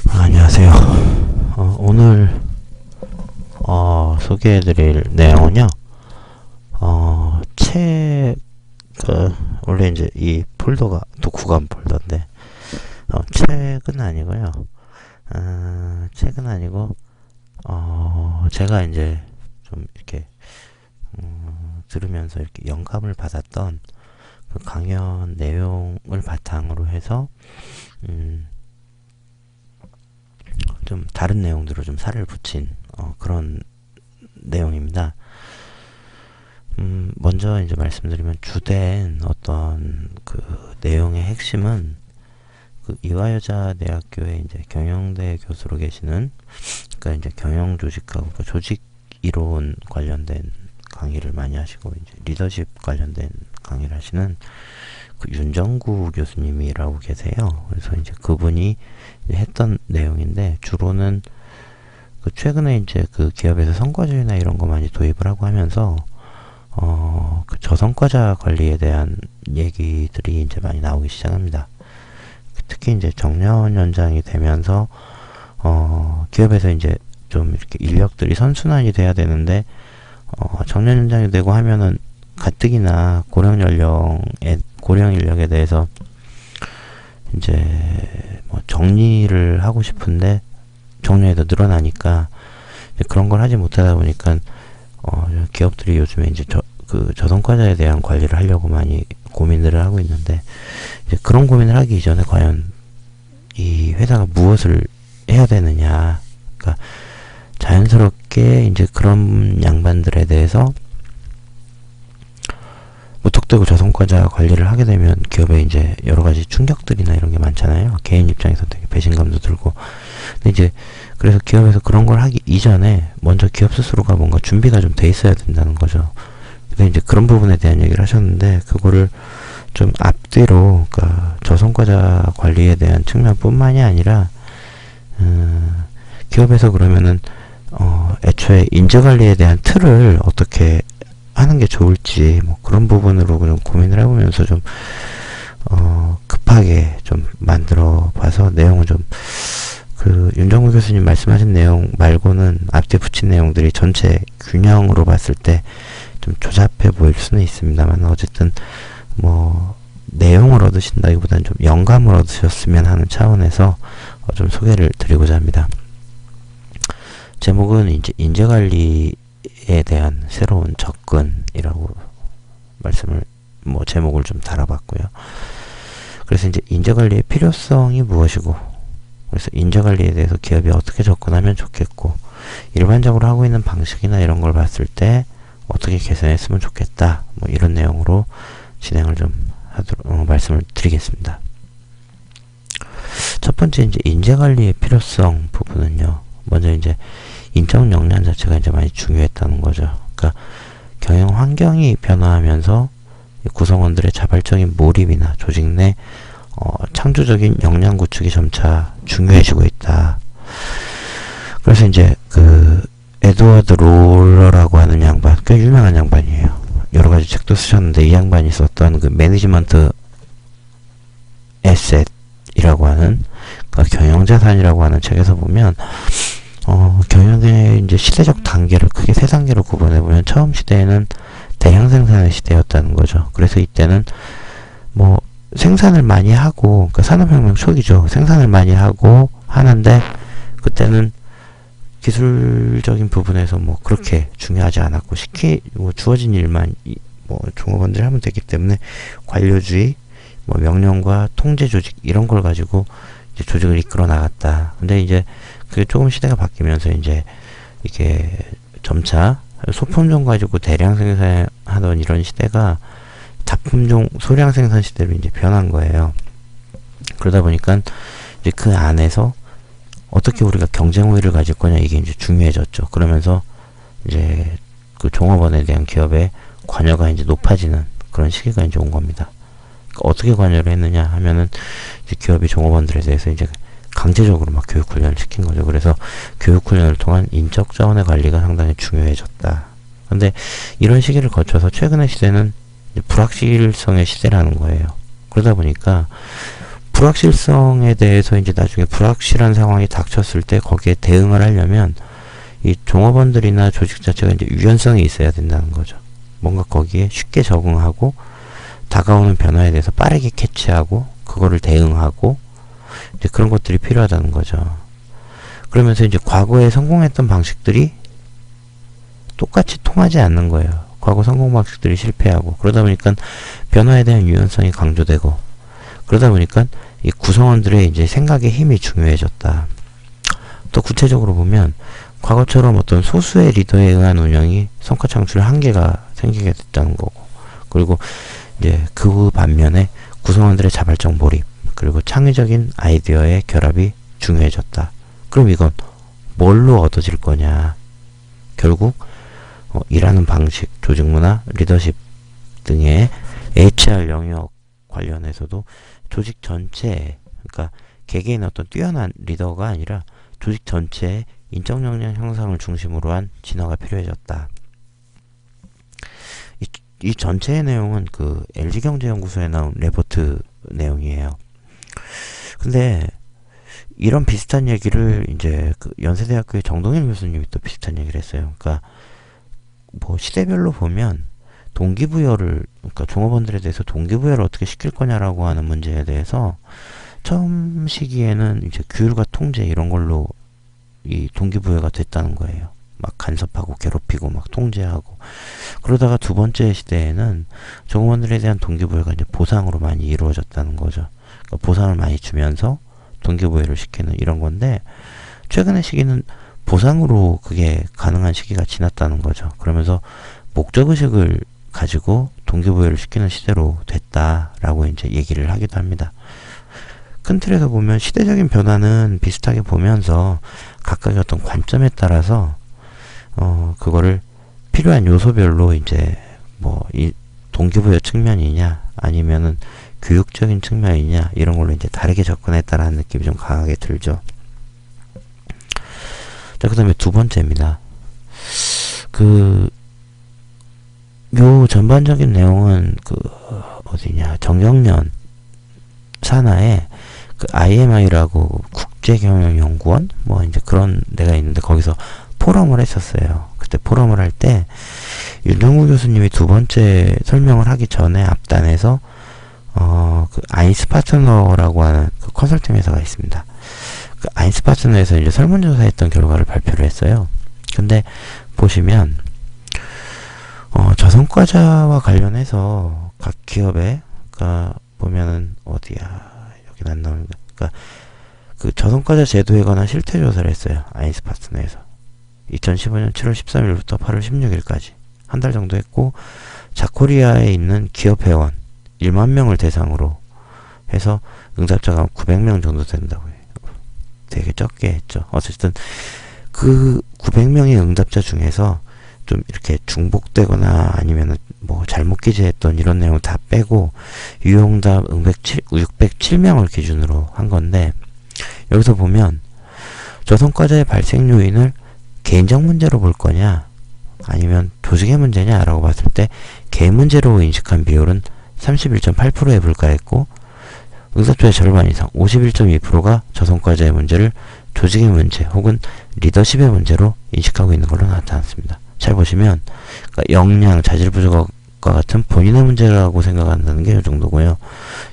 안녕하세요. 오늘 소개해드릴 내용은요. 원래 이제 이 폴더가 독후감 폴더인데 책은 아니고요. 책은 아니고 제가 이제 좀 이렇게 들으면서 이렇게 영감을 받았던 그 강연 내용을 바탕으로 해서 좀 다른 내용들을 좀 살을 붙인 그런 내용입니다. 먼저 이제 말씀드리면 주된 어떤 그 내용의 핵심은 그 이화여자대학교의 이제 경영대 교수로 계시는, 그러니까 이제 경영 조직하고 그 조직 이론 관련된 강의를 많이 하시고 이제 리더십 관련된 강의를 하시는 그 윤정구 교수님이라고 계세요. 그래서 이제 그분이 했던 내용인데, 주로는 그 최근에 이제 그 기업에서 성과주의나 이런 거 많이 도입을 하고 하면서 그 저성과자 관리에 대한 얘기들이 이제 많이 나오기 시작합니다. 특히 이제 정년 연장이 되면서 기업에서 이제 좀 이렇게 인력들이 선순환이 돼야 되는데 정년 연장이 되고 하면은 가뜩이나 고령 인력에 대해서 이제 뭐 정리를 하고 싶은데 정년이 더 늘어나니까 그런 걸 하지 못하다 보니까 기업들이 요즘에 이제 저성과자에 대한 관리를 하려고 많이 고민을 하고 있는데, 이제 그런 고민을 하기 이전에 과연 이 회사가 무엇을 해야 되느냐, 그러니까 자연스럽게 이제 그런 양반들에 대해서 무턱대고 저성과자 관리를 하게 되면 기업에 이제 여러 가지 충격들이나 이런 게 많잖아요. 개인 입장에서 되게 배신감도 들고. 근데 이제 그래서 기업에서 그런 걸 하기 이전에 먼저 기업 스스로가 뭔가 준비가 좀 돼 있어야 된다는 거죠. 근데 이제 그런 부분에 대한 얘기를 하셨는데, 그거를 좀 앞뒤로, 그러니까 저성과자 관리에 대한 측면뿐만이 아니라 기업에서 그러면은 애초에 인재관리에 대한 틀을 어떻게 하는 게 좋을지, 뭐 그런 부분으로 좀 고민을 해보면서 좀 급하게 좀 만들어 봐서 내용을 좀 그 윤정구 교수님 말씀하신 내용 말고는 앞뒤 붙인 내용들이 전체 균형으로 봤을 때 좀 조잡해 보일 수는 있습니다만, 어쨌든 뭐 내용을 얻으신다기보다는 좀 영감을 얻으셨으면 하는 차원에서 좀 소개를 드리고자 합니다. 제목은 이제 인재관리에 대한 새로운 접근이라고 제목을 좀 달아봤고요. 그래서 이제 인재관리의 필요성이 무엇이고, 그래서 인재관리에 대해서 기업이 어떻게 접근하면 좋겠고, 일반적으로 하고 있는 방식이나 이런 걸 봤을 때 어떻게 개선했으면 좋겠다, 뭐 이런 내용으로 진행을 좀 하도록 말씀을 드리겠습니다. 첫 번째 이제 인재관리의 필요성 부분은요, 먼저 이제 인적 역량 자체가 이제 많이 중요했다는 거죠. 그러니까 경영 환경이 변화하면서 구성원들의 자발적인 몰입이나 조직 내 창조적인 역량 구축이 점차 중요해지고 있다. 그래서 이제 그 에드워드 롤러라고 하는 양반, 꽤 유명한 양반이에요. 여러 가지 책도 쓰셨는데, 이 양반이 썼던 그 매니지먼트 에셋이라고 하는, 그러니까 경영자산이라고 하는 책에서 보면 경영의 이제 시대적 단계를 크게 세 단계로 구분해보면, 처음 시대에는 대량 생산의 시대였다는 거죠. 그래서 이때는 뭐 생산을 많이 하고, 그러니까 산업혁명 초기죠. 생산을 많이 하고 하는데, 그때는 기술적인 부분에서 뭐 그렇게 중요하지 않았고, 주어진 일만 뭐 종업원들이 하면 되기 때문에 관료주의, 뭐 명령과 통제 조직 이런 걸 가지고 이제 조직을 이끌어 나갔다. 근데 이제 그게 조금 시대가 바뀌면서 이제 이게 점차 소품종 가지고 대량 생산하던 이런 시대가 다품종 소량 생산 시대로 이제 변한 거예요. 그러다 보니까 이제 그 안에서 어떻게 우리가 경쟁 우위를 가질 거냐, 이게 이제 중요해졌죠. 그러면서 이제 그 종업원에 대한 기업의 관여가 이제 높아지는 그런 시기가 이제 온 겁니다. 그러니까 어떻게 관여를 했느냐 하면은 이제 기업이 종업원들에 대해서 이제 강제적으로 막 교육 훈련을 시킨 거죠. 그래서 교육 훈련을 통한 인적 자원의 관리가 상당히 중요해졌다. 근데 이런 시기를 거쳐서 최근의 시대는 불확실성의 시대라는 거예요. 그러다 보니까 불확실성에 대해서 이제 나중에 불확실한 상황이 닥쳤을 때 거기에 대응을 하려면 이 종업원들이나 조직 자체가 이제 유연성이 있어야 된다는 거죠. 뭔가 거기에 쉽게 적응하고 다가오는 변화에 대해서 빠르게 캐치하고 그거를 대응하고 이제 그런 것들이 필요하다는 거죠. 그러면서 이제 과거에 성공했던 방식들이 똑같이 통하지 않는 거예요. 과거 성공 방식들이 실패하고 그러다 보니까 변화에 대한 유연성이 강조되고 그러다 보니까 이 구성원들의 이제 생각의 힘이 중요해졌다. 또 구체적으로 보면 과거처럼 어떤 소수의 리더에 의한 운영이 성과 창출 한계가 생기게 됐다는 거고 그리고 이제 그 반면에 구성원들의 자발적 몰입 그리고 창의적인 아이디어의 결합이 중요해졌다. 그럼 이건 뭘로 얻어질 거냐? 결국 일하는 방식, 조직 문화, 리더십 등의 HR 영역 관련해서도 조직 전체에 그러니까 개개인의 어떤 뛰어난 리더가 아니라 조직 전체의 인적 역량 형성을 중심으로 한 진화가 필요해졌다. 이 전체의 내용은 그 LG경제연구소에 나온 레포트 내용이에요. 근데 이런 비슷한 얘기를 이제 그 연세대학교의 정동일 교수님이 또 비슷한 얘기를 했어요. 그러니까 뭐 시대별로 보면 동기부여를 그러니까 종업원들에 대해서 동기부여를 어떻게 시킬 거냐라고 하는 문제에 대해서 처음 시기에는 이제 규율과 통제 이런 걸로 이 동기부여가 됐다는 거예요. 막 간섭하고 괴롭히고 막 통제하고 그러다가 두 번째 시대에는 종업원들에 대한 동기부여가 이제 보상으로 많이 이루어졌다는 거죠. 그러니까 보상을 많이 주면서 동기부여를 시키는 이런 건데 최근의 시기는 보상으로 그게 가능한 시기가 지났다는 거죠. 그러면서 목적의식을 가지고 동기부여를 시키는 시대로 됐다라고 이제 얘기를 하기도 합니다. 큰 틀에서 보면 시대적인 변화는 비슷하게 보면서 각각의 어떤 관점에 따라서 그거를 필요한 요소별로 이제 뭐 이 동기부여 측면이냐 아니면은 교육적인 측면이냐 이런 걸로 이제 다르게 접근했다라는 느낌이 좀 강하게 들죠. 자, 그 다음에 두 번째입니다. 요 전반적인 내용은 어디냐 정경련 산하에 그 IMI라고 국제경영연구원 뭐 이제 그런 데가 있는데 거기서 포럼을 했었어요. 그때 포럼을 할 때 윤정구 교수님이 두 번째 설명을 하기 전에 앞단에서 그 아인스 파트너라고 하는 그 컨설팅 회사가 있습니다. 그 아인스 파트너에서 이제 설문조사했던 결과를 발표를 했어요. 근데 보시면 저성과자와 관련해서 각 기업에 그러니까 보면은 어디야 여긴 안 나오는데 그러니까 그 저성과자 제도에 관한 실태조사를 했어요. 아인스 파트너에서 2015년 7월 13일부터 8월 16일까지 한 달 정도 했고 자코리아에 있는 기업 회원 1만 명을 대상으로 해서 응답자가 900명 정도 된다고 해요. 되게 적게 했죠. 어쨌든 그 900명의 응답자 중에서 좀 이렇게 중복되거나 아니면은 뭐 잘못 기재했던 이런 내용을 다 빼고 유용답 607명을 기준으로 한 건데 여기서 보면 저성과자의 발생 요인을 개인적 문제로 볼 거냐 아니면 조직의 문제냐 라고 봤을 때 개인 문제로 인식한 비율은 31.8%에 불과했고 응답자의 절반 이상 51.2%가 저성과자의 문제를 조직의 문제 혹은 리더십의 문제로 인식하고 있는 걸로 나타났습니다. 잘 보시면 그러니까 역량, 자질 부족과 같은 본인의 문제라고 생각한다는 게 이 정도고요.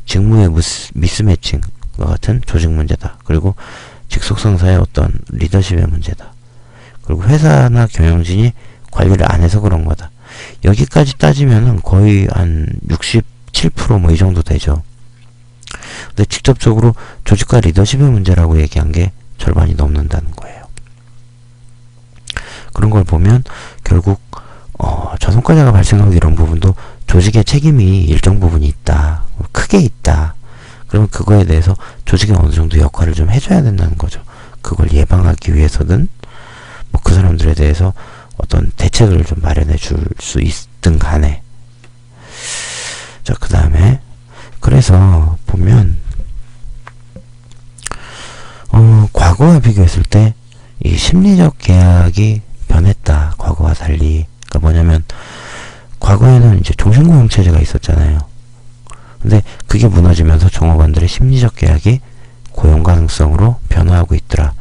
직무의 미스매칭과 같은 조직 문제다. 그리고 직속상사의 어떤 리더십의 문제다. 그리고 회사나 경영진이 관리를 안 해서 그런 거다. 여기까지 따지면은 거의 한 67% 뭐 이 정도 되죠. 근데 직접적으로 조직과 리더십의 문제라고 얘기한 게 절반이 넘는다는 거예요. 그런 걸 보면 결국 저성과자가 발생하고 이런 부분도 조직의 책임이 일정 부분이 있다. 크게 있다. 그러면 그거에 대해서 조직이 어느 정도 역할을 좀 해줘야 된다는 거죠. 그걸 예방하기 위해서든 뭐 그 사람들에 대해서 어떤 대책을 좀 마련해 줄 수 있든 간에 자, 그 다음에 그래서 보면 과거와 비교했을 때 이 심리적 계약이 변했다. 과거와 달리. 그러니까 뭐냐면 과거에는 이제 종신고용 체제가 있었잖아요. 근데 그게 무너지면서 종업원들의 심리적 계약이 고용 가능성으로 변화하고 있더라.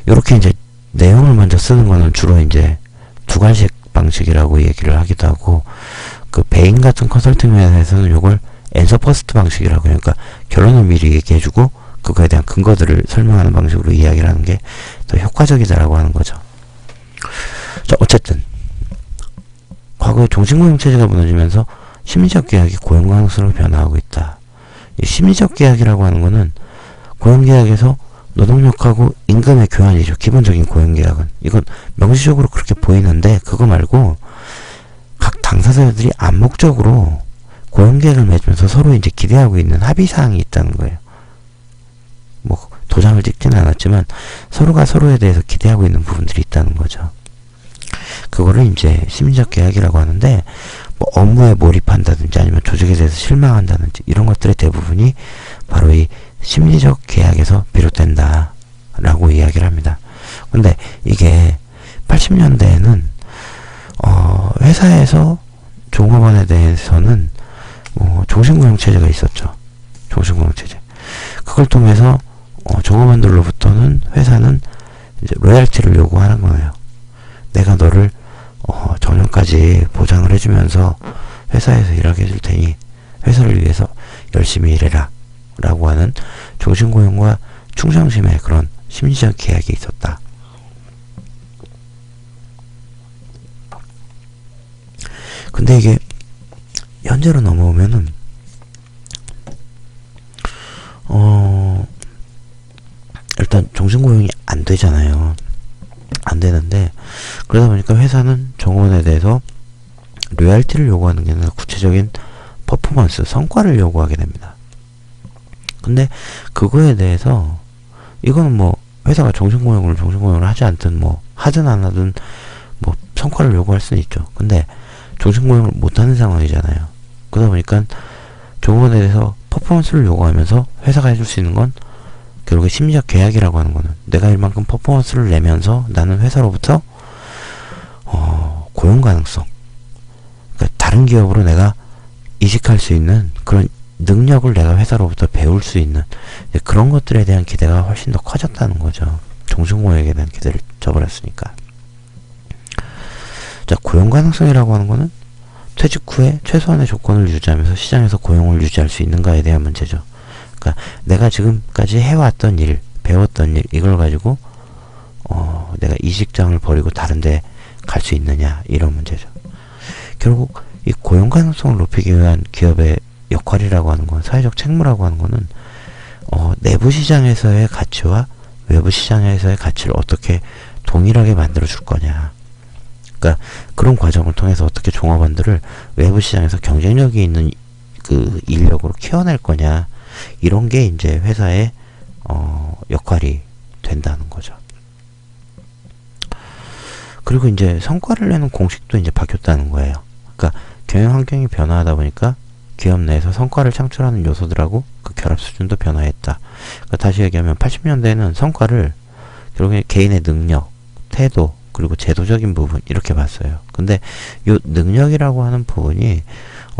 이렇게 이제 내용을 먼저 쓰는 거는 주로 이제 두 가지 방식이라고 얘기를 하기도 하고, 그 베인 같은 컨설팅 회사에서는 이걸 앤서 퍼스트 방식이라고, 그러니까 결론을 미리 얘기해주고 그거에 대한 근거들을 설명하는 방식으로 이야기를 하는 게 더 효과적이다라고 하는 거죠. 자, 어쨌든 과거에 종신고용 체제가 무너지면서 심리적 계약이 고용 가능성으로 변화하고 있다. 이 심리적 계약이라고 하는 거는 고용계약에서 노동력하고 임금의 교환이죠. 기본적인 고용계약은. 이건 명시적으로 그렇게 보이는데, 그거 말고 각 당사자들이 암묵적으로 고용계약을 맺으면서 서로 이제 기대하고 있는 합의사항이 있다는 거예요. 뭐 도장을 찍지는 않았지만 서로가 서로에 대해서 기대하고 있는 부분들이 있다는 거죠. 그거를 이제 심리적 계약이라고 하는데, 뭐 업무에 몰입한다든지 아니면 조직에 대해서 실망한다든지 이런 것들의 대부분이 바로 이 심리적 계약에서 비롯된다 라고 이야기를 합니다. 근데 이게 80년대에는 회사에서 종업원에 대해서는 종신고용 체제가 있었죠. 종신고용 체제. 그걸 통해서 종업원들로부터는 회사는 이제 로열티를 요구하는 거예요. 내가 너를 정년까지 보장을 해주면서 회사에서 일하게 해줄 테니 회사를 위해서 열심히 일해라 라고 하는 종신고용과 충성심의 그런 심리적 계약이 있었다. 근데 이게 현재로 넘어오면은 일단 종신고용이 안 되잖아요. 안 되는데, 그러다 보니까 회사는 종업원에 대해서 로열티를 요구하는 게 아니라 구체적인 퍼포먼스, 성과를 요구하게 됩니다. 근데 그거에 대해서 이거는 뭐 회사가 종신고용을 하지 않든 뭐 하든 안 하든 뭐 성과를 요구할 수는 있죠. 근데 종신고용을 못하는 상황이잖아요. 그러다 보니까 종업원에 대해서 퍼포먼스를 요구하면서 회사가 해줄 수 있는 건 결국에 심리적 계약이라고 하는 거는 내가 이만큼 퍼포먼스를 내면서 나는 회사로부터 고용 가능성, 그러니까 다른 기업으로 내가 이직할 수 있는 그런 능력을 내가 회사로부터 배울 수 있는 그런 것들에 대한 기대가 훨씬 더 커졌다는 거죠. 종신고용에 대한 기대를 저버렸으니까. 자, 고용 가능성이라고 하는 거는 퇴직 후에 최소한의 조건을 유지하면서 시장에서 고용을 유지할 수 있는가에 대한 문제죠. 그러니까 내가 지금까지 해왔던 일, 배웠던 일, 이걸 가지고 내가 이 직장을 버리고 다른 데 갈 수 있느냐, 이런 문제죠. 결국 이 고용 가능성을 높이기 위한 기업의 역할이라고 하는 건, 사회적 책무라고 하는 거는 내부 시장에서의 가치와 외부 시장에서의 가치를 어떻게 동일하게 만들어 줄 거냐. 그러니까 그런 과정을 통해서 어떻게 종업원들을 외부 시장에서 경쟁력이 있는 그 인력으로 키워낼 거냐, 이런 게 이제 회사의 역할이 된다는 거죠. 그리고 이제 성과를 내는 공식도 이제 바뀌었다는 거예요. 그러니까 경영 환경이 변화하다 보니까 기업 내에서 성과를 창출하는 요소들하고 그 결합 수준도 변화했다. 그러니까 다시 얘기하면 80년대에는 성과를 결국에 개인의 능력, 태도, 그리고 제도적인 부분, 이렇게 봤어요. 근데 요 능력이라고 하는 부분이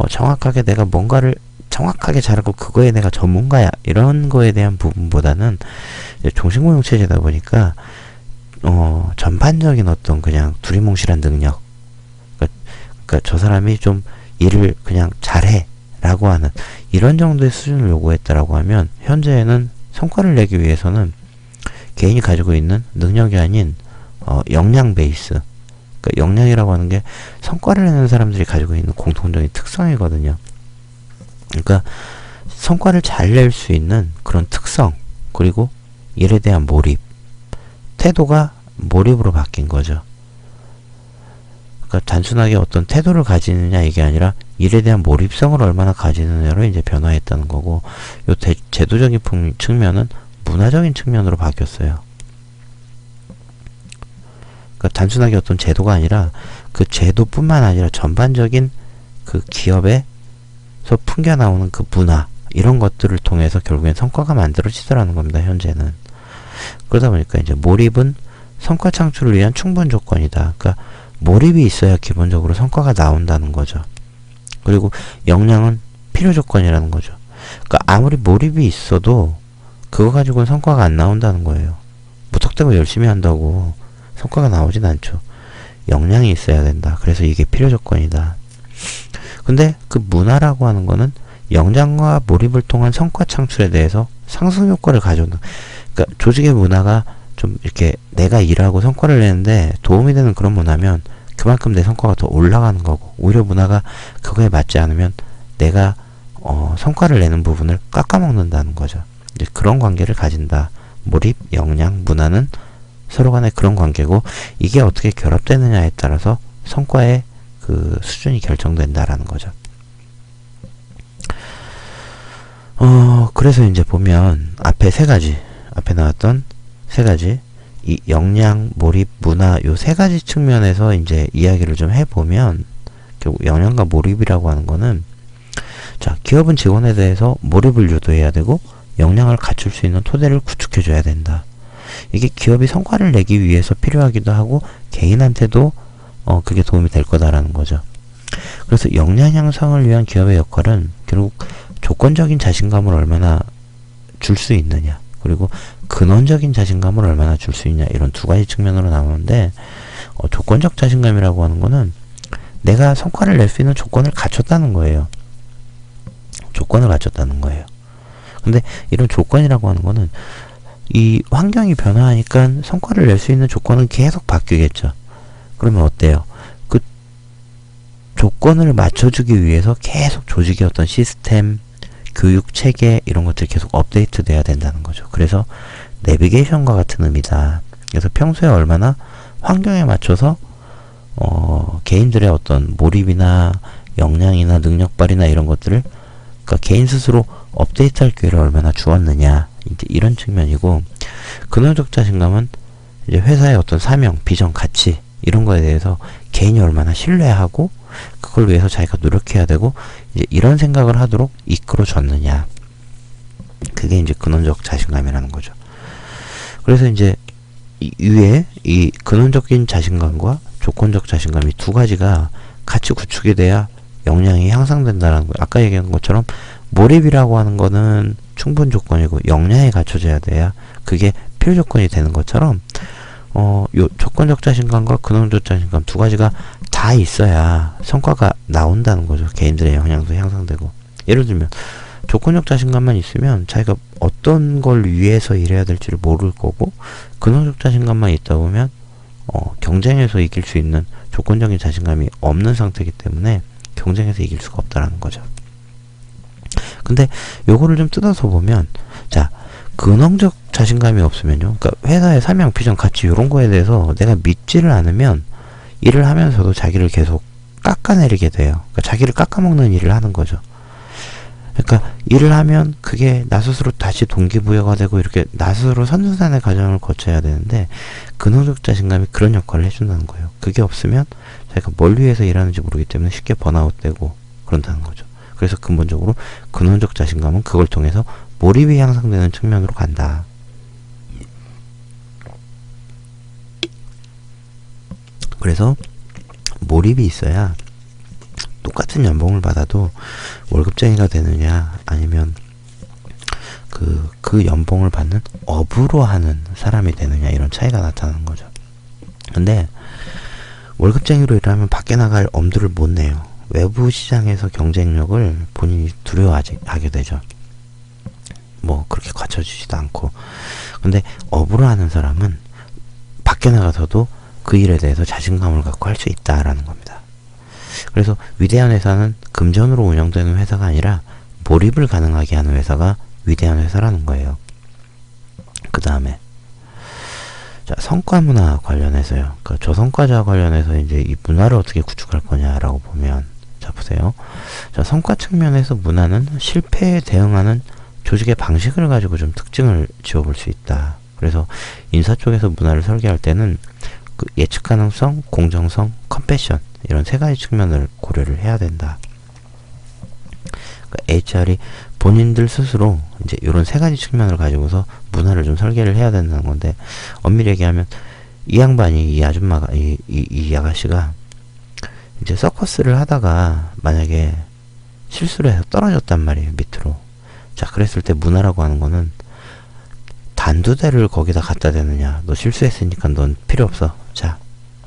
정확하게 내가 뭔가를 정확하게 잘하고 그거에 내가 전문가야, 이런 거에 대한 부분보다는 이제 종신고용 체제다 보니까 전반적인 어떤 그냥 두리뭉실한 능력, 그러니까 저 사람이 좀 일을 그냥 잘해 라고 하는 이런 정도의 수준을 요구했다라고 하면, 현재에는 성과를 내기 위해서는 개인이 가지고 있는 능력이 아닌 역량 베이스, 그러니까 역량이라고 하는 게 성과를 내는 사람들이 가지고 있는 공통적인 특성이거든요. 그러니까 성과를 잘 낼 수 있는 그런 특성, 그리고 일에 대한 몰입, 태도가 몰입으로 바뀐 거죠. 그러니까 단순하게 어떤 태도를 가지느냐 이게 아니라 일에 대한 몰입성을 얼마나 가지느냐로 이제 변화했다는 거고, 요 제도적인 측면은 문화적인 측면으로 바뀌었어요. 그러니까 단순하게 어떤 제도가 아니라 그 제도뿐만 아니라 전반적인 그 기업에서 풍겨나오는 그 문화, 이런 것들을 통해서 결국엔 성과가 만들어지더라는 겁니다, 현재는. 그러다 보니까 이제 몰입은 성과 창출을 위한 충분 조건이다. 그러니까 몰입이 있어야 기본적으로 성과가 나온다는 거죠. 그리고 역량은 필요 조건이라는 거죠. 그러니까 아무리 몰입이 있어도 그거 가지고는 성과가 안 나온다는 거예요. 무턱대고 열심히 한다고 성과가 나오진 않죠. 역량이 있어야 된다. 그래서 이게 필요 조건이다. 근데 그 문화라고 하는 거는 역량과 몰입을 통한 성과 창출에 대해서 상승 효과를 가져오는, 그러니까 조직의 문화가 좀 이렇게 내가 일하고 성과를 내는데 도움이 되는 그런 문화면 그만큼 내 성과가 더 올라가는 거고, 오히려 문화가 그거에 맞지 않으면 내가 성과를 내는 부분을 깎아먹는다는 거죠. 이제 그런 관계를 가진다. 몰입, 역량, 문화는 서로 간에 그런 관계고, 이게 어떻게 결합되느냐에 따라서 성과의 그 수준이 결정된다라는 거죠. 그래서 이제 보면 앞에 나왔던 세 가지, 이 역량, 몰입, 문화 요 세 가지 측면에서 이제 이야기를 좀 해보면, 결국 역량과 몰입이라고 하는 거는, 자, 기업은 직원에 대해서 몰입을 유도해야 되고 역량을 갖출 수 있는 토대를 구축해줘야 된다. 이게 기업이 성과를 내기 위해서 필요하기도 하고 개인한테도 그게 도움이 될 거다라는 거죠. 그래서 역량 향상을 위한 기업의 역할은 결국 조건적인 자신감을 얼마나 줄 수 있느냐, 그리고 근원적인 자신감을 얼마나 줄 수 있냐, 이런 두 가지 측면으로 나오는데, 조건적 자신감이라고 하는 거는 내가 성과를 낼 수 있는 조건을 갖췄다는 거예요. 조건을 갖췄다는 거예요. 근데 이런 조건이라고 하는 거는 이 환경이 변화하니까 성과를 낼 수 있는 조건은 계속 바뀌겠죠. 그러면 어때요? 그 조건을 맞춰주기 위해서 계속 조직의 어떤 시스템, 교육 체계 이런 것들이 계속 업데이트 돼야 된다는 거죠. 그래서 내비게이션과 같은 의미다. 그래서 평소에 얼마나 환경에 맞춰서 개인들의 어떤 몰입이나 역량이나 능력 발휘나 이런 것들을, 그러니까 개인 스스로 업데이트할 기회를 얼마나 주었느냐, 이제 이런 측면이고, 근원적 자신감은 이제 회사의 어떤 사명, 비전, 가치 이런 거에 대해서 개인이 얼마나 신뢰하고 그걸 위해서 자기가 노력해야 되고 이제 이런 생각을 하도록 이끌어줬느냐, 그게 이제 근원적 자신감이라는 거죠. 그래서 이제 위에 이 근원적인 자신감과 조건적 자신감 이 두 가지가 같이 구축이 돼야 역량이 향상된다는 거예요. 아까 얘기한 것처럼 몰입이라고 하는 거는 충분 조건이고 역량이 갖춰져야 돼야 그게 필요 조건이 되는 것처럼 요 조건적 자신감과 근원적 자신감 두 가지가 다 있어야 성과가 나온다는 거죠. 개인들의 역량도 향상되고. 예를 들면 조건적 자신감만 있으면 자기가 어떤 걸 위해서 일해야 될지를 모를 거고, 근원적 자신감만 있다 보면 경쟁에서 이길 수 있는 조건적인 자신감이 없는 상태이기 때문에 경쟁에서 이길 수가 없다라는 거죠. 근데 요거를 좀 뜯어서 보면, 자, 근원적 자신감이 없으면요, 그러니까 회사의 사명, 비전, 가치 이런 거에 대해서 내가 믿지를 않으면 일을 하면서도 자기를 계속 깎아내리게 돼요. 그러니까 자기를 깎아먹는 일을 하는 거죠. 그러니까 일을 하면 그게 나 스스로 다시 동기부여가 되고 이렇게 나 스스로 선순환의 과정을 거쳐야 되는데, 근원적 자신감이 그런 역할을 해준다는 거예요. 그게 없으면 자기가 뭘 위해서 일하는지 모르기 때문에 쉽게 번아웃되고 그런다는 거죠. 그래서 근본적으로 근원적 자신감은 그걸 통해서 몰입이 향상되는 측면으로 간다. 그래서 몰입이 있어야 똑같은 연봉을 받아도 월급쟁이가 되느냐, 아니면 그 연봉을 받는 업으로 하는 사람이 되느냐, 이런 차이가 나타나는 거죠. 근데 월급쟁이로 일하면 밖에 나갈 엄두를 못 내요. 외부 시장에서 경쟁력을 본인이 두려워하게 되죠. 뭐 그렇게 갖춰주지도 않고. 근데 업으로 하는 사람은 밖에 나가서도 그 일에 대해서 자신감을 갖고 할 수 있다라는 겁니다. 그래서 위대한 회사는 금전으로 운영되는 회사가 아니라 몰입을 가능하게 하는 회사가 위대한 회사라는 거예요. 그 다음에 자, 성과 문화 관련해서요. 그러니까 저성과자와 관련해서 이제 이 문화를 어떻게 구축할 거냐라고 보면, 자 보세요. 자, 성과 측면에서 문화는 실패에 대응하는 조직의 방식을 가지고 좀 특징을 지어볼 수 있다. 그래서 인사 쪽에서 문화를 설계할 때는 그 예측 가능성, 공정성, 컴패션 이런 세 가지 측면을 고려를 해야 된다. 그러니까 HR이 본인들 스스로 이제 이런 세 가지 측면을 가지고서 문화를 좀 설계를 해야 된다는 건데, 엄밀히 얘기하면 이 양반이, 이 아줌마가, 이 아가씨가 이제 서커스를 하다가 만약에 실수를 해서 떨어졌단 말이에요, 밑으로. 자, 그랬을 때 문화라고 하는 거는 단두대를 거기다 갖다 대느냐, 너 실수했으니까 넌 필요 없어, 자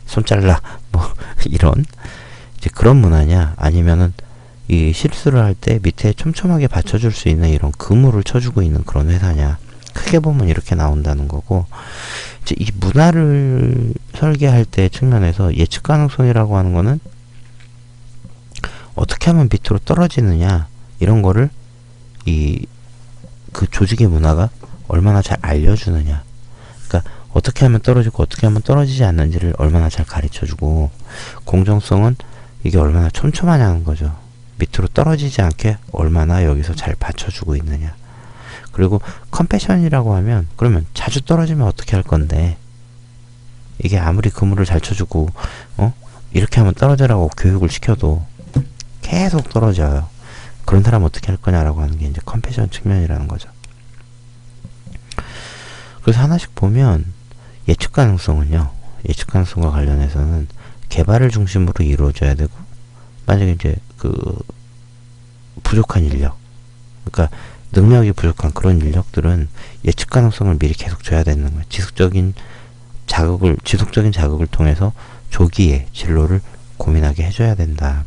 손 잘라, 뭐 이런 이제 그런 문화냐, 아니면은 이 실수를 할 때 밑에 촘촘하게 받쳐줄 수 있는 이런 그물을 쳐주고 있는 그런 회사냐. 크게 보면 이렇게 나온다는 거고, 이제 이 문화를 설계할 때 측면에서 예측 가능성이라고 하는 거는 어떻게 하면 밑으로 떨어지느냐, 이런 거를 그 조직의 문화가 얼마나 잘 알려주느냐. 그러니까 어떻게 하면 떨어지고 어떻게 하면 떨어지지 않는지를 얼마나 잘 가르쳐주고, 공정성은 이게 얼마나 촘촘하냐는 거죠. 밑으로 떨어지지 않게 얼마나 여기서 잘 받쳐주고 있느냐. 그리고 컴패션이라고 하면, 그러면 자주 떨어지면 어떻게 할 건데, 이게 아무리 그물을 잘 쳐주고 이렇게 하면 떨어져라고 교육을 시켜도 계속 떨어져요. 그런 사람 어떻게 할 거냐라고 하는 게 이제 컴패션 측면이라는 거죠. 그래서 하나씩 보면 예측 가능성은요, 예측 가능성과 관련해서는 개발을 중심으로 이루어져야 되고, 만약에 이제 그 부족한 인력, 그러니까 능력이 부족한 그런 인력들은 예측 가능성을 미리 계속 줘야 되는 거예요. 지속적인 자극을 통해서 조기에 진로를 고민하게 해줘야 된다.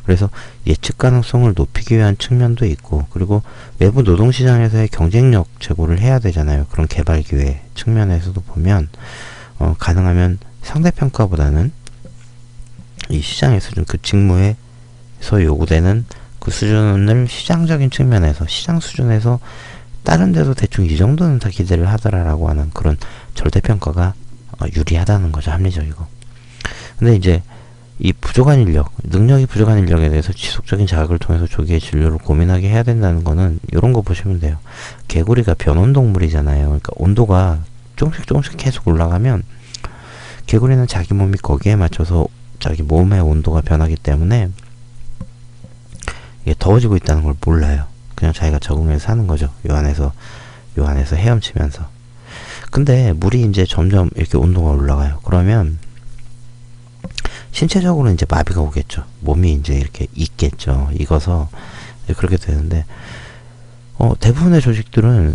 그래서 예측 가능성을 높이기 위한 측면도 있고, 그리고 외부 노동시장에서의 경쟁력 제고를 해야 되잖아요. 그런 개발 기회 측면에서도 보면 가능하면 상대평가보다는 이 시장의 수준, 그 직무에서 요구되는 그 수준을 시장적인 측면에서, 시장 수준에서 다른 데도 대충 이 정도는 다 기대를 하더라라고 하는 그런 절대평가가 유리하다는 거죠. 합리적이고. 근데 이제 이 부족한 인력, 능력이 부족한 인력에 대해서 지속적인 자극을 통해서 조기의 진료를 고민하게 해야 된다는 거는 이런 거 보시면 돼요. 개구리가 변온동물이잖아요. 그러니까 온도가 조금씩 계속 올라가면 개구리는 자기 몸이 거기에 맞춰서 자기 몸의 온도가 변하기 때문에 이게 더워지고 있다는 걸 몰라요. 그냥 자기가 적응해서 사는 거죠. 요 안에서 헤엄치면서. 근데 물이 이제 점점 이렇게 온도가 올라가요. 그러면 신체적으로 이제 마비가 오겠죠. 몸이 이제 이렇게 익겠죠. 익어서 그렇게 되는데, 대부분의 조직들은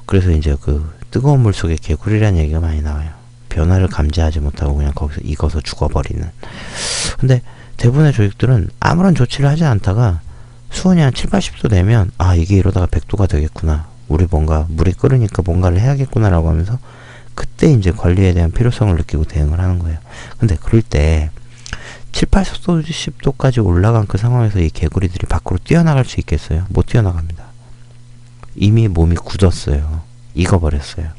그래서 이제 그 뜨거운 물 속에 개구리라는 얘기가 많이 나와요. 변화를 감지하지 못하고 그냥 거기서 익어서 죽어버리는. 근데 대부분의 조직들은 아무런 조치를 하지 않다가 수온이 한 7, 80도 되면, 아, 이게 이러다가 100도가 되겠구나, 우리 뭔가 물이 끓으니까 뭔가를 해야겠구나 라고 하면서 그때 이제 관리에 대한 필요성을 느끼고 대응을 하는 거예요. 근데 그럴 때 7, 80도, 10도까지 올라간 그 상황에서 이 개구리들이 밖으로 뛰어나갈 수 있겠어요? 못 뛰어나갑니다. 이미 몸이 굳었어요. 익어버렸어요.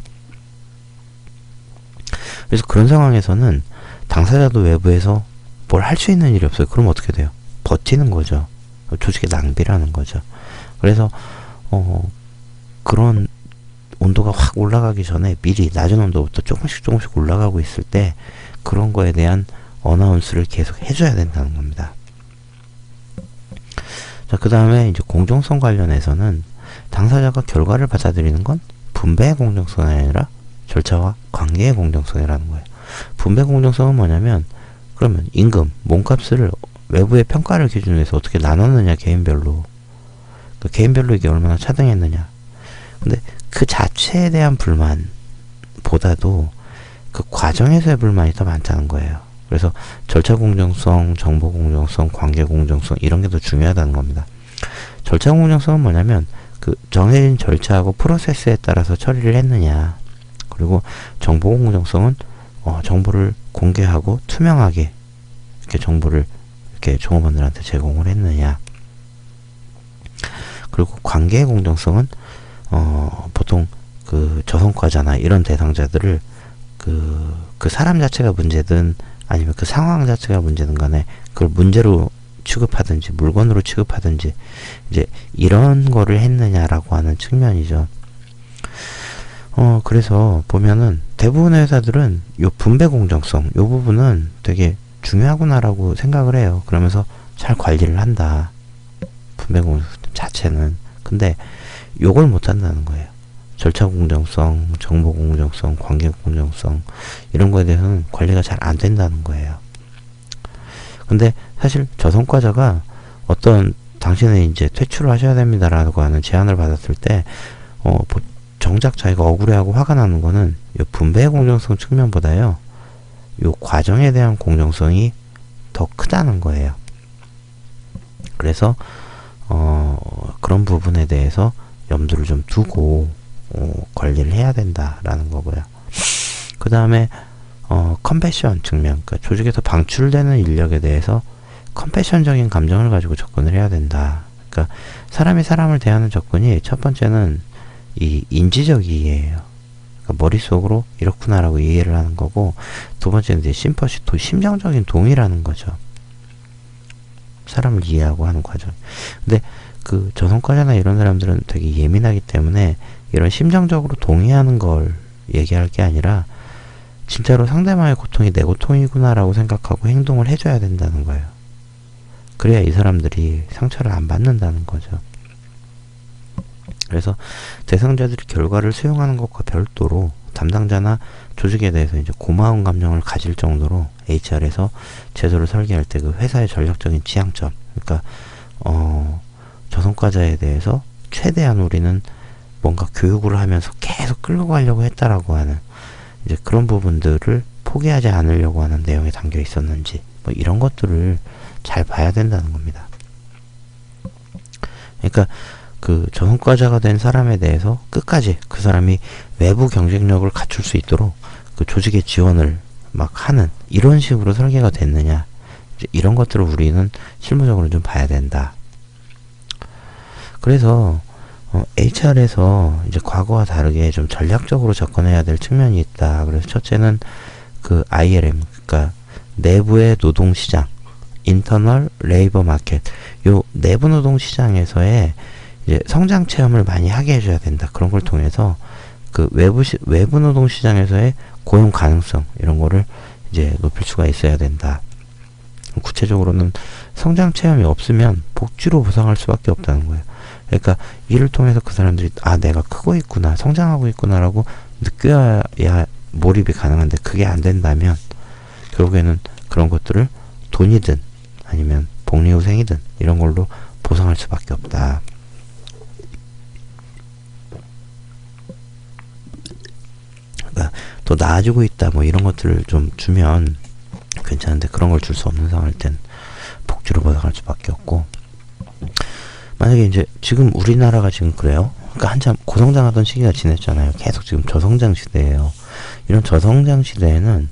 그래서 그런 상황에서는 당사자도 외부에서 뭘 할 수 있는 일이 없어요. 그럼 어떻게 돼요? 버티는 거죠. 조직의 낭비라는 거죠. 그래서 그런 온도가 확 올라가기 전에 미리 낮은 온도부터 조금씩 올라가고 있을 때 그런 거에 대한 어나운스를 계속 해줘야 된다는 겁니다. 자, 그 다음에 이제 공정성 관련해서는 당사자가 결과를 받아들이는 건 분배의 공정성이 아니라 절차와 관계의 공정성이라는 거예요. 분배 공정성은 뭐냐면, 그러면 임금, 몸값을 외부의 평가를 기준으로 해서 어떻게 나눴느냐, 개인별로. 그 개인별로 이게 얼마나 차등했느냐. 근데 그 자체에 대한 불만보다도 그 과정에서의 불만이 더 많다는 거예요. 그래서 절차 공정성, 정보 공정성, 관계 공정성, 이런 게 더 중요하다는 겁니다. 절차 공정성은 뭐냐면 그 정해진 절차하고 프로세스에 따라서 처리를 했느냐. 그리고 정보 공정성은 정보를 공개하고 투명하게 이렇게 정보를 이렇게 종업원들한테 제공을 했느냐. 그리고 관계의 공정성은 보통 그 저성과자나 이런 대상자들을 그 사람 자체가 문제든 아니면 그 상황 자체가 문제든 간에 그걸 문제로 취급하든지 물건으로 취급하든지 이제 이런 거를 했느냐라고 하는 측면이죠. 그래서 보면은 대부분의 회사들은 요 분배 공정성 요 부분은 되게 중요하구나라고 생각을 해요. 그러면서 잘 관리를 한다. 분배 공정성 자체는. 근데 요걸 못 한다는 거예요. 절차 공정성, 정보 공정성, 관계 공정성 이런 거에 대해서는 관리가 잘 안 된다는 거예요. 근데 사실 저성과자가 어떤 당신은 이제 퇴출을 하셔야 됩니다라고 하는 제안을 받았을 때, 정작 자기가 억울해하고 화가 나는 거는 요 분배의 공정성 측면보다요, 요 과정에 대한 공정성이 더 크다는 거예요. 그래서 그런 부분에 대해서 염두를 좀 두고 관리를 해야 된다라는 거고요. 그 다음에 컴패션 측면, 그러니까 조직에서 방출되는 인력에 대해서 컴패션적인 감정을 가지고 접근을 해야 된다. 그러니까 사람이 사람을 대하는 접근이 첫 번째는 이 인지적 이해예요. 그러니까 머릿속으로 이렇구나라고 이해를 하는 거고, 두 번째는 이제 심퍼시, 심정적인 동의라는 거죠. 사람을 이해하고 하는 과정. 근데 그 저성과자나 이런 사람들은 되게 예민하기 때문에 이런 심정적으로 동의하는 걸 얘기할 게 아니라 진짜로 상대방의 고통이 내 고통이구나라고 생각하고 행동을 해줘야 된다는 거예요. 그래야 이 사람들이 상처를 안 받는다는 거죠. 그래서 대상자들이 결과를 수용하는 것과 별도로 담당자나 조직에 대해서 이제 고마운 감정을 가질 정도로 HR에서 제도를 설계할 때 그 회사의 전략적인 지향점, 그러니까 저성과자에 대해서 최대한 우리는 뭔가 교육을 하면서 계속 끌고 가려고 했다라고 하는 이제 그런 부분들을 포기하지 않으려고 하는 내용에 담겨 있었는지, 뭐 이런 것들을 잘 봐야 된다는 겁니다. 그러니까 그 저성과자가 된 사람에 대해서 끝까지 그 사람이 외부 경쟁력을 갖출 수 있도록 그 조직의 지원을 막 하는 이런 식으로 설계가 됐느냐, 이제 이런 것들을 우리는 실무적으로 좀 봐야 된다. 그래서 HR에서 이제 과거와 다르게 좀 전략적으로 접근해야 될 측면이 있다. 그래서 첫째는 그 ILM, 그러니까 내부의 노동시장, 인터널 레이버 마켓, 요 내부 노동시장에서의 이제 성장 체험을 많이 하게 해줘야 된다. 그런 걸 통해서 그 외부 노동 시장에서의 고용 가능성 이런 거를 이제 높일 수가 있어야 된다. 구체적으로는 성장 체험이 없으면 복지로 보상할 수밖에 없다는 거예요. 그러니까 이를 통해서 그 사람들이 내가 크고 있구나, 성장하고 있구나라고 느껴야 몰입이 가능한데 그게 안 된다면 결국에는 그런 것들을 돈이든 아니면 복리후생이든 이런 걸로 보상할 수밖에 없다. 그러니까 더 나아지고 있다 뭐 이런 것들을 좀 주면 괜찮은데 그런 걸 줄 수 없는 상황일 땐 복지로 보상할 수밖에 없고, 만약에 이제 지금 우리나라가 지금 그래요. 그러니까 한참 고성장하던 시기가 지냈잖아요. 계속 지금 저성장 시대예요. 이런 저성장 시대에는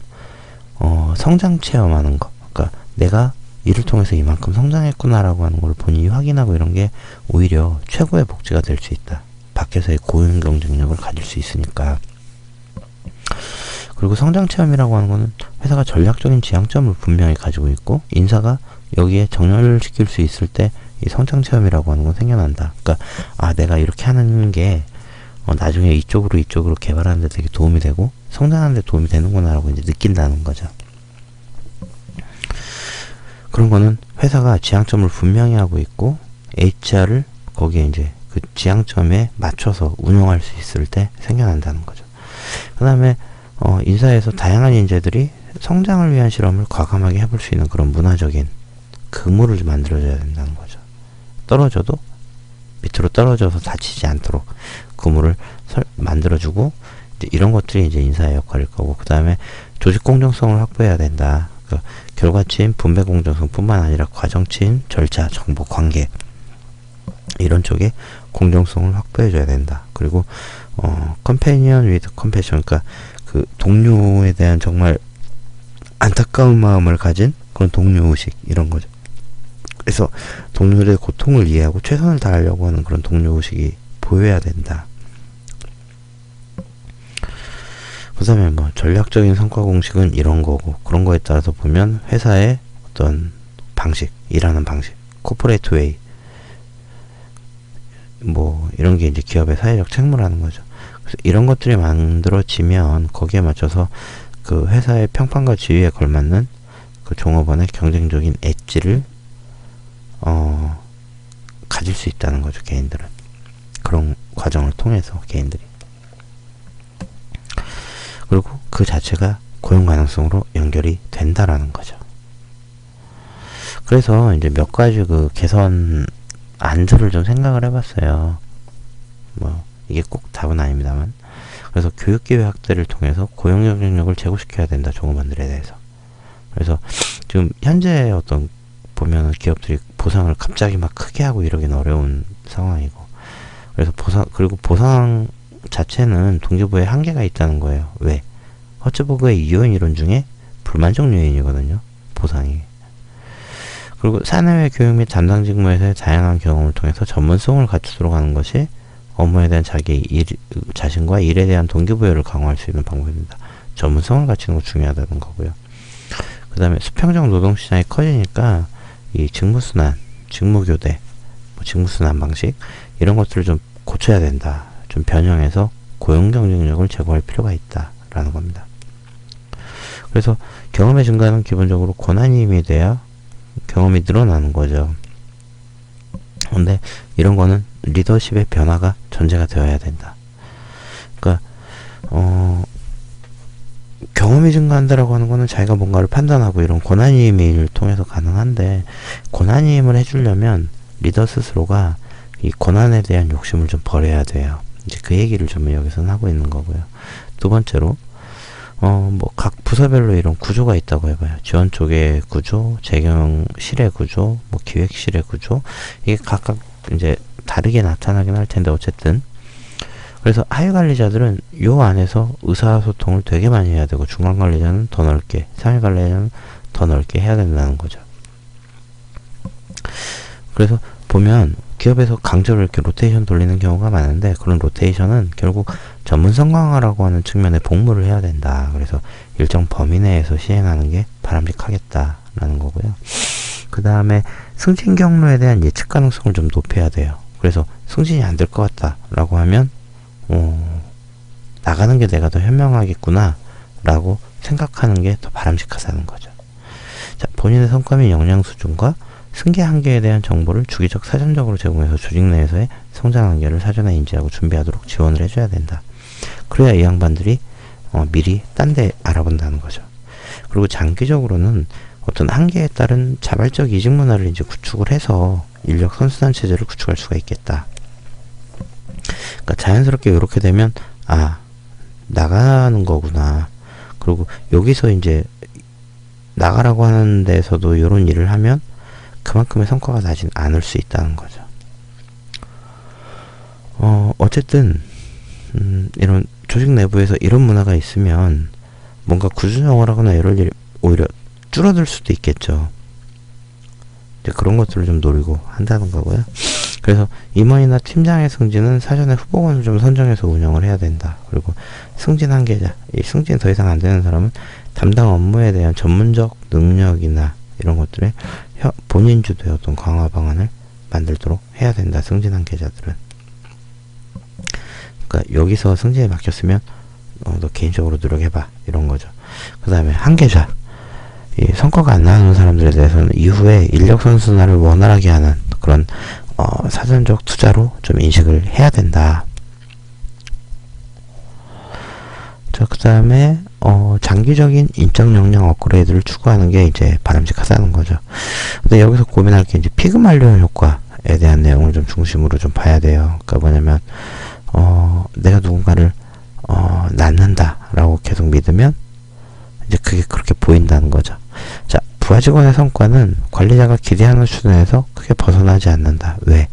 성장 체험하는 거, 그러니까 내가 이를 통해서 이만큼 성장했구나라고 하는 걸 본인이 확인하고 이런 게 오히려 최고의 복지가 될 수 있다. 밖에서의 고용 경쟁력을 가질 수 있으니까. 그리고 성장 체험이라고 하는 거는 회사가 전략적인 지향점을 분명히 가지고 있고 인사가 여기에 정렬을 시킬 수 있을 때 이 성장 체험이라고 하는 건 생겨난다. 그러니까 내가 이렇게 하는 게 나중에 이쪽으로 개발하는 데 되게 도움이 되고 성장하는 데 도움이 되는구나 라고 이제 느낀다는 거죠. 그런 거는 회사가 지향점을 분명히 하고 있고 HR을 거기에 이제 그 지향점에 맞춰서 운영할 수 있을 때 생겨난다는 거죠. 그 다음에 인사에서 다양한 인재들이 성장을 위한 실험을 과감하게 해볼 수 있는 그런 문화적인 그물을 좀 만들어줘야 된다는 거죠. 떨어져도 밑으로 떨어져서 다치지 않도록 그물을 만들어주고 이제 이런 것들이 이제 인사의 역할일 거고, 그 다음에 조직 공정성을 확보해야 된다. 그러니까 결과치인 분배 공정성뿐만 아니라 과정치인 절차, 정보, 관계 이런 쪽에 공정성을 확보해줘야 된다. 그리고 컴패니언 위드 컴패션, 그러니까 그 동료에 대한 정말 안타까운 마음을 가진 그런 동료의식 이런 거죠. 그래서 동료들의 고통을 이해하고 최선을 다하려고 하는 그런 동료의식이 보여야 된다. 그 다음에 뭐 전략적인 성과 공식은 이런 거고, 그런 거에 따라서 보면 회사의 어떤 방식, 일하는 방식, 코퍼레이트 웨이 뭐 이런 게 이제 기업의 사회적 책무라는 거죠. 그래서 이런 것들이 만들어지면 거기에 맞춰서 그 회사의 평판과 지위에 걸맞는 그 종업원의 경쟁적인 엣지를 가질 수 있다는 거죠. 개인들은 그런 과정을 통해서 개인들이, 그리고 그 자체가 고용 가능성으로 연결이 된다라는 거죠. 그래서 이제 몇 가지 그 개선 안들을 좀 생각을 해봤어요. 뭐 이게 꼭 답은 아닙니다만. 그래서 교육기회 확대를 통해서 고용 경쟁력을 제고시켜야 된다. 종업원들에 대해서. 그래서 지금 현재 어떤 보면은 기업들이 보상을 갑자기 막 크게 하고 이러긴 어려운 상황이고, 그래서 보상 자체는 동기부여에 한계가 있다는 거예요. 왜? 허츠버그의 이원 이론 중에 불만족 요인이거든요. 보상이. 그리고 사내외 교육 및 담당 직무에서의 다양한 경험을 통해서 전문성을 갖추도록 하는 것이 업무에 대한 자신과 일에 대한 동기부여를 강화할 수 있는 방법입니다. 전문성을 갖추는 거 중요하다는 거고요. 그 다음에 수평적 노동시장이 커지니까 이 직무순환, 직무교대, 직무순환 방식 이런 것들을 좀 고쳐야 된다. 좀 변형해서 고용 경쟁력을 제고할 필요가 있다라는 겁니다. 그래서 경험의 증가는 기본적으로 권한이 힘이 돼야 경험이 늘어나는 거죠. 근데 이런 거는 리더십의 변화가 전제가 되어야 된다. 그러니까 경험이 증가한다라고 하는 거는 자기가 뭔가를 판단하고 이런 권한이임을 통해서 가능한데, 권한이임을 해주려면 리더 스스로가 이 권한에 대한 욕심을 좀 버려야 돼요. 이제 그 얘기를 좀 여기서는 하고 있는 거고요. 두 번째로 뭐 각 부서별로 이런 구조가 있다고 해봐요. 지원 쪽의 구조, 재경실의 구조, 뭐 기획실의 구조, 이게 각각 이제 다르게 나타나긴 할 텐데 어쨌든, 그래서 하위 관리자들은 요 안에서 의사소통을 되게 많이 해야 되고, 중간 관리자는 더 넓게, 상위 관리자는 더 넓게 해야 된다는 거죠. 그래서 보면 기업에서 강제로 이렇게 로테이션 돌리는 경우가 많은데, 그런 로테이션은 결국 전문성 강화라고 하는 측면에 복무를 해야 된다. 그래서 일정 범위 내에서 시행하는 게 바람직하겠다라는 거고요. 그 다음에 승진 경로에 대한 예측 가능성을 좀 높여야 돼요. 그래서 승진이 안 될 것 같다라고 하면 나가는 게 내가 더 현명하겠구나 라고 생각하는 게 더 바람직하다는 거죠. 자, 본인의 성과 및 역량 수준과 승계 한계에 대한 정보를 주기적 사전적으로 제공해서 조직 내에서의 성장 한계를 사전에 인지하고 준비하도록 지원을 해줘야 된다. 그래야 이 양반들이 미리 딴 데 알아본다는 거죠. 그리고 장기적으로는 어떤 한계에 따른 자발적 이직 문화를 이제 구축을 해서 인력 선순환 체제를 구축할 수가 있겠다. 그러니까 자연스럽게 이렇게 되면 나가는 거구나. 그리고 여기서 이제 나가라고 하는 데서도 이런 일을 하면 그만큼의 성과가 나진 않을 수 있다는 거죠. 어쨌든 이런 조직 내부에서 이런 문화가 있으면 뭔가 구조조정을 하거나 이럴 일이 오히려 줄어들 수도 있겠죠. 이제 그런 것들을 좀 노리고 한다는 거고요. 그래서 임원이나 팀장의 승진은 사전에 후보군을 좀 선정해서 운영을 해야 된다. 그리고 승진 한계자, 이 승진 더 이상 안 되는 사람은 담당 업무에 대한 전문적 능력이나 이런 것들에 본인 주도의 어떤 강화 방안을 만들도록 해야 된다. 승진 한계자들은. 그러니까 여기서 승진에 막혔으면 너 개인적으로 노력해봐. 이런 거죠. 그 다음에 한계자. 이 성과가 안 나오는 사람들에 대해서는 이후에 인력 선순환을 원활하게 하는 그런 사전적 투자로 좀 인식을 해야 된다. 자, 그 다음에 장기적인 인적 역량 업그레이드를 추구하는 게 이제 바람직하다는 거죠. 근데 여기서 고민할 게 이제 피그말리온 효과에 대한 내용을 좀 중심으로 좀 봐야 돼요. 그러니까 뭐냐면 내가 누군가를 낳는다라고 계속 믿으면 이제 그게 그렇게 보인다는 거죠. 자, 부하 직원의 성과는 관리자가 기대하는 수준에서 크게 벗어나지 않는다. 왜?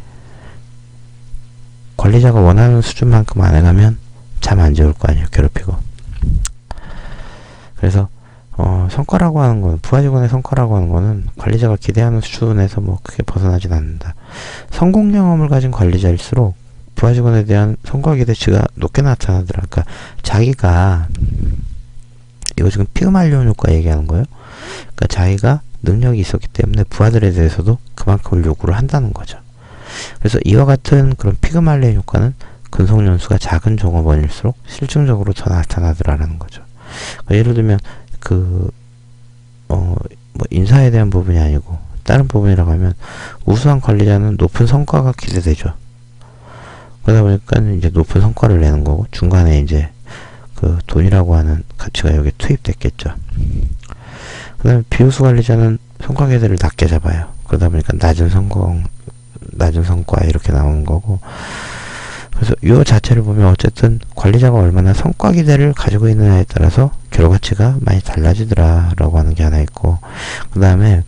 관리자가 원하는 수준만큼 안 해가면 잠 안 재울 거 아니에요. 괴롭히고. 그래서 성과라고 하는 거는, 부하 직원의 성과라고 하는 거는 관리자가 기대하는 수준에서 뭐 크게 벗어나진 않는다. 성공 경험을 가진 관리자일수록 부하 직원에 대한 성과 기대치가 높게 나타나더라. 그러니까 자기가, 이거 지금 피그말리온 효과 얘기하는 거예요. 그러니까 자기가 능력이 있었기 때문에 부하들에 대해서도 그만큼을 요구를 한다는 거죠. 그래서 이와 같은 그런 피그말리온 효과는 근속연수가 작은 종업원일수록 실증적으로 더 나타나더라라는 거죠. 그러니까 예를 들면 뭐 인사에 대한 부분이 아니고 다른 부분이라고 하면 우수한 관리자는 높은 성과가 기대되죠. 그러다 보니까 이제 높은 성과를 내는 거고, 중간에 이제 그 돈이라고 하는 가치가 여기에 투입됐겠죠. 그 다음에 비우수 관리자는 성과 기대를 낮게 잡아요. 그러다 보니까 낮은 성과 이렇게 나오는 거고, 그래서 이 자체를 보면 어쨌든 관리자가 얼마나 성과 기대를 가지고 있느냐에 따라서 결과치가 많이 달라지더라 라고 하는 게 하나 있고, 그 다음에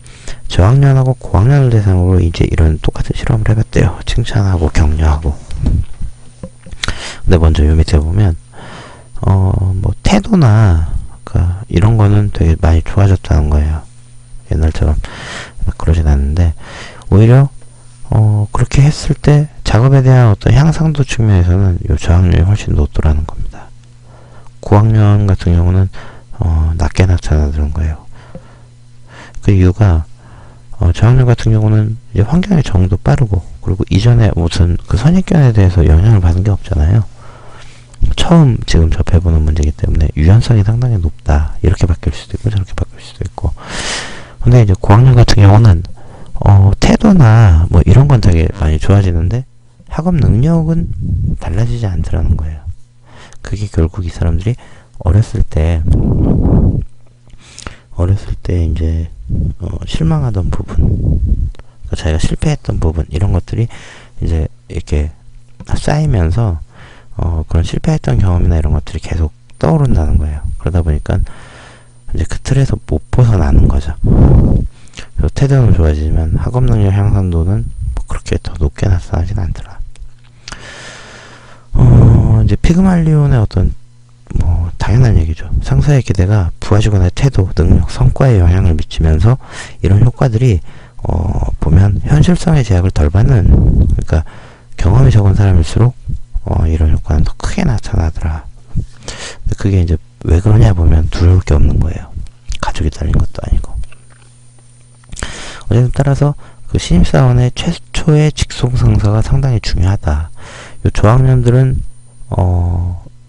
저학년하고 고학년을 대상으로 이제 이런 똑같은 실험을 해봤대요. 칭찬하고 격려하고. 근데 먼저 요 밑에 보면 뭐 태도나 그러니까 이런 거는 되게 많이 좋아졌다는 거예요. 옛날처럼 그러진 않는데 오히려 그렇게 했을 때 작업에 대한 어떤 향상도 측면에서는 요 저학년이 훨씬 높더라는 겁니다. 고학년 같은 경우는 낮게 나타나는 거예요. 그 이유가 저학년 같은 경우는 이제 환경의 적응도 빠르고, 그리고 이전에 무슨 그 선입견에 대해서 영향을 받은 게 없잖아요. 처음 지금 접해보는 문제이기 때문에 유연성이 상당히 높다. 이렇게 바뀔 수도 있고 저렇게 바뀔 수도 있고. 근데 이제 고학년 같은 경우는 태도나 뭐 이런 건 되게 많이 좋아지는데 학업 능력은 달라지지 않더라는 거예요. 그게 결국 이 사람들이 어렸을 때 이제 실망하던 부분, 그러니까 자기가 실패했던 부분, 이런 것들이 이제 이렇게 쌓이면서 그런 실패했던 경험이나 이런 것들이 계속 떠오른다는 거예요. 그러다 보니까 이제 그 틀에서 못 벗어나는 거죠. 그래서 태도는 좋아지지만 학업 능력 향상도는 뭐 그렇게 더 높게 나타나진 않더라. 이제 피그말리온의 어떤 뭐 당연한 얘기죠. 상사의 기대가 부하 직원의 태도, 능력, 성과에 영향을 미치면서 이런 효과들이 보면 현실성의 제약을 덜 받는, 그러니까 경험이 적은 사람일수록 이런 효과는 더 크게 나타나더라. 근데 그게 이제 왜 그러냐 보면 두려울 게 없는 거예요. 가족이 달린 것도 아니고. 어쨌든 따라서 그 신입사원의 최초의 직속 상사가 상당히 중요하다. 요 저학년들은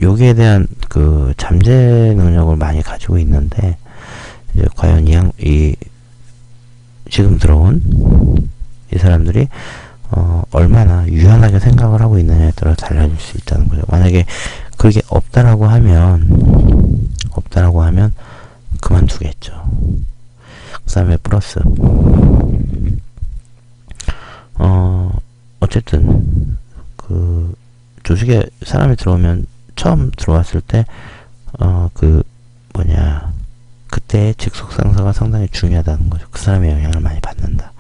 여기에 대한 그 잠재 능력을 많이 가지고 있는데, 이제 과연 지금 들어온 이 사람들이 얼마나 유연하게 생각을 하고 있느냐에 따라 달라질 수 있다는 거죠. 만약에 그게 없다라고 하면 그만두겠죠. 그 다음에 플러스 어쨌든 그 조직에 사람이 들어오면 처음 들어왔을 때 그때의 직속 상사가 상당히 중요하다는 거죠. 그 사람의 영향을 많이 받는다.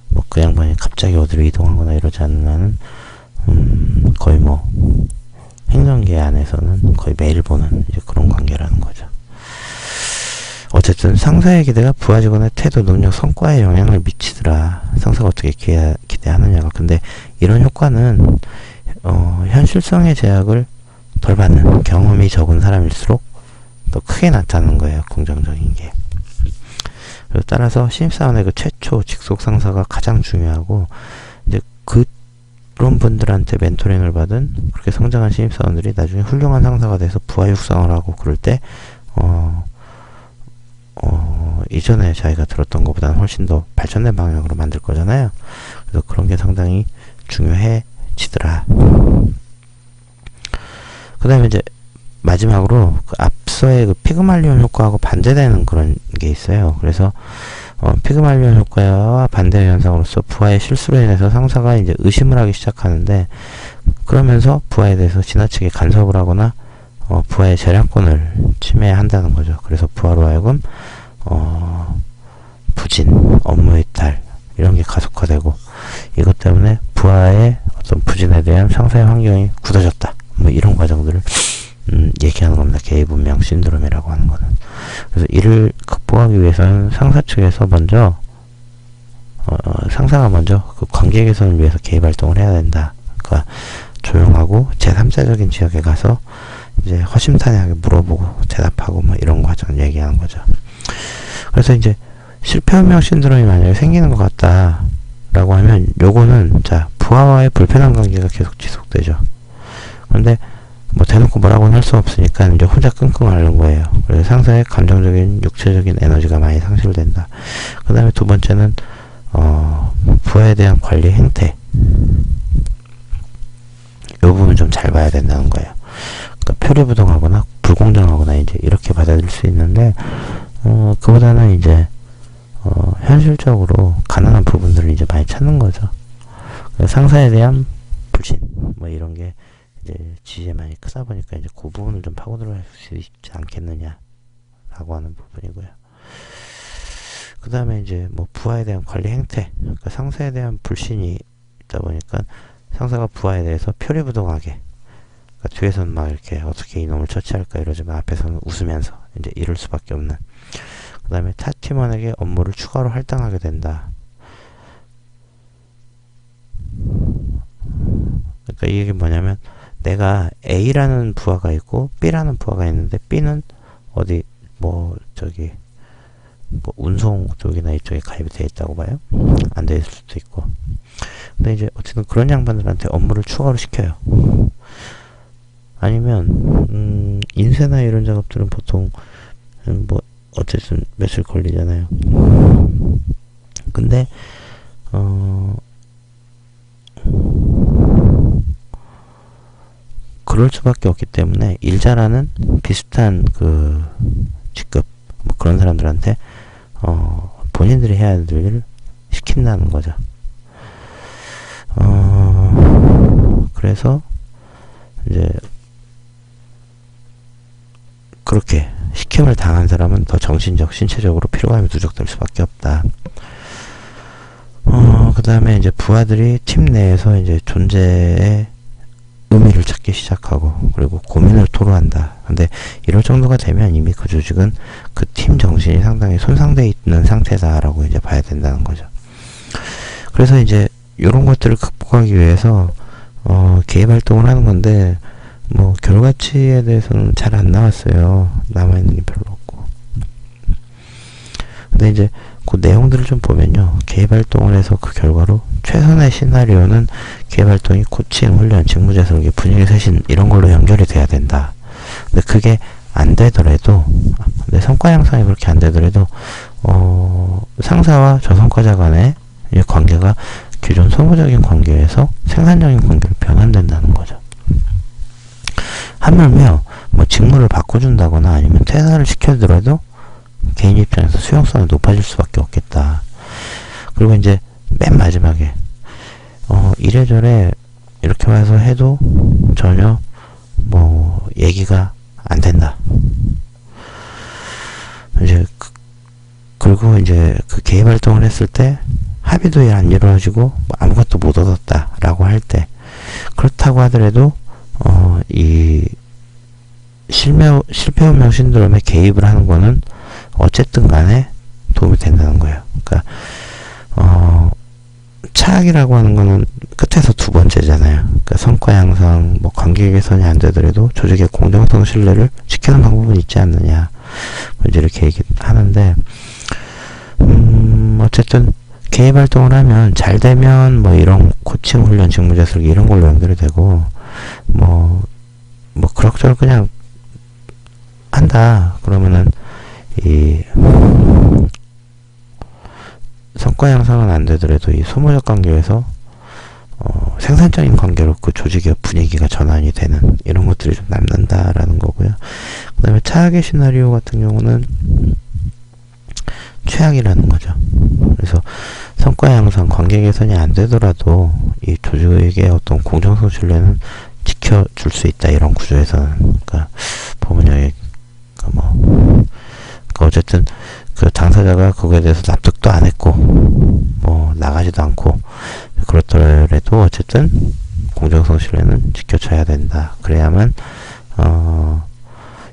뭐 그 양반이 갑자기 어디로 이동하거나 이러지 않는 한은 거의 뭐 행정계 안에서는 거의 매일 보는 이제 그런 관계라는 거죠. 어쨌든 상사의 기대가 부하 직원의 태도, 능력, 성과에 영향을 미치더라. 상사가 어떻게 기대하느냐가. 근데 이런 효과는 현실성의 제약을 덜 받는, 경험이 적은 사람일수록 더 크게 나타나는 거예요. 긍정적인 게. 그래서 따라서 신입사원의 그 최초 직속 상사가 가장 중요하고, 이제 그런 분들한테 멘토링을 받은 그렇게 성장한 신입사원들이 나중에 훌륭한 상사가 돼서 부하 육성을 하고 그럴 때 이전에 자기가 들었던 것보다는 훨씬 더 발전된 방향으로 만들 거잖아요. 그래서 그런 게 상당히 중요해지더라. 그 다음에 이제 마지막으로 그 앞서의 그 피그말리온 효과하고 반대되는 그런 게 있어요. 그래서 피그말리온 효과와 반대 현상으로서 부하의 실수로 인해서 상사가 이제 의심을 하기 시작하는데, 그러면서 부하에 대해서 지나치게 간섭을 하거나 부하의 재량권을 침해한다는 거죠. 그래서 부하로 하여금 부진, 업무 이탈 이런 게 가속화되고, 이것 때문에 부하의 어떤 부진에 대한 상사의 환경이 굳어졌다. 뭐 이런 과정들을 얘기하는 겁니다. 개입운명 신드롬이라고 하는 거는. 그래서 이를 극복하기 위해서는 상사 측에서 먼저 상사가 먼저 그 관계 개선을 위해서 개입 활동을 해야 된다. 그러니까 조용하고 제3자적인 지역에 가서 이제 허심탄회하게 물어보고 대답하고 뭐 이런 과정을 얘기하는 거죠. 그래서 이제 실패운명 신드롬이 만약에 생기는 것 같다라고 하면 요거는 자 부하와의 불편한 관계가 계속 지속되죠. 그런데 뭐 대놓고 뭐라고는 할 수 없으니까 이제 혼자 끙끙 앓는 거예요. 그래서 상사의 감정적인 육체적인 에너지가 많이 상실된다. 그 다음에 두 번째는 부하에 대한 관리 행태, 요 부분 좀 잘 봐야 된다는 거예요. 그러니까 표리부동하거나 불공정하거나 이제 이렇게 받아들일 수 있는데 그보다는 이제 현실적으로 가난한 부분들을 이제 많이 찾는 거죠. 상사에 대한 불신, 뭐 이런 게 이제 지위에 많이 크다 보니까 이제 그 부분을 좀 파고 들어갈 수 있지 않겠느냐라고 하는 부분이고요. 그 다음에 이제 뭐 부하에 대한 관리 행태, 그러니까 상사에 대한 불신이 있다 보니까 상사가 부하에 대해서 표리부동하게, 그러니까 뒤에서는 막 이렇게 어떻게 이놈을 처치할까 이러지만 앞에서는 웃으면서 이제 이럴 수밖에 없는. 그 다음에 타 팀원에게 업무를 추가로 할당하게 된다. 그러니까 이게 뭐냐면 내가 A라는 부하가 있고 B라는 부하가 있는데 B는 어디 뭐 저기 뭐 운송 쪽이나 이쪽에 가입이 되어 있다고 봐요. 안 되어 있을 수도 있고. 근데 이제 어쨌든 그런 양반들한테 업무를 추가로 시켜요. 아니면 인쇄나 이런 작업들은 보통 뭐 어쨌든 며칠 걸리잖아요. 근데 그럴 수밖에 없기 때문에 일 잘하는 비슷한 그 직급 뭐 그런 사람들한테 본인들이 해야 할 일을 시킨다는 거죠. 그래서 이제 그렇게 시킴을 당한 사람은 더 정신적, 신체적으로 피로감이 누적될 수밖에 없다. 그 다음에 이제 부하들이 팀 내에서 이제 존재의 의미를 찾기 시작하고, 그리고 고민을 토로한다. 근데 이럴 정도가 되면 이미 그 조직은 그 팀 정신이 상당히 손상되어 있는 상태다라고 이제 봐야 된다는 거죠. 그래서 이제 이런 것들을 극복하기 위해서 개입 활동을 하는 건데, 뭐 결과치에 대해서는 잘 안 나왔어요. 남아있는 게 별로 없고. 근데 이제 그 내용들을 좀 보면요, 개입 활동을 해서 그 결과로 최선의 시나리오는 개입 활동이 코칭, 훈련, 직무제 설계, 분위기 쇄신 이런 걸로 연결이 돼야 된다. 근데 그게 안 되더라도, 근데 성과 향상이 그렇게 안 되더라도 상사와 저성과자 간의 관계가 기존 소모적인 관계에서 생산적인 관계로 변환된다는 거죠. 하물며 뭐 직무를 바꿔준다거나 아니면 퇴사를 시켜더라도 개인 입장에서 수용성이 높아질 수밖에 없겠다. 그리고 이제 맨 마지막에 이래저래 이렇게 와서 해도 전혀 뭐 얘기가 안 된다. 이제 그리고 이제 그 개입 활동을 했을 때 합의도 안 이루어지고 뭐 아무것도 못 얻었다라고 할 때, 그렇다고 하더라도 이 실패 운명 신드롬에 개입을 하는 거는 어쨌든 간에 도움이 된다는 거예요. 그러니까 차악이라고 하는 거는 끝에서 두 번째잖아요. 그러니까 성과 향상, 뭐 관계 개선이 안 되더라도 조직의 공정성 신뢰를 지키는 방법은 있지 않느냐, 이제 이렇게 얘기하는데, 어쨌든 개입 활동을 하면 잘 되면 뭐 이런 코칭, 훈련, 직무제 설계 이런 걸로 연결이 되고, 뭐 그럭저럭 그냥 한다 그러면은 이 성과 향상은 안 되더라도 이 소모적 관계에서 생산적인 관계로 그 조직의 분위기가 전환이 되는 이런 것들이 좀 남는다라는 거고요. 그 다음에 차악의 시나리오 같은 경우는 최악이라는 거죠. 그래서 성과 향상, 관계 개선이 안 되더라도 이 조직의 어떤 공정성 신뢰는 지켜줄 수 있다, 이런 구조에서는. 그러니까 보면 여기 그러니까 어쨌든 그 당사자가 그거에 대해서 납득도 안 했고 뭐 나가지도 않고 그렇더라도 어쨌든 공정성 신뢰는 지켜줘야 된다. 그래야만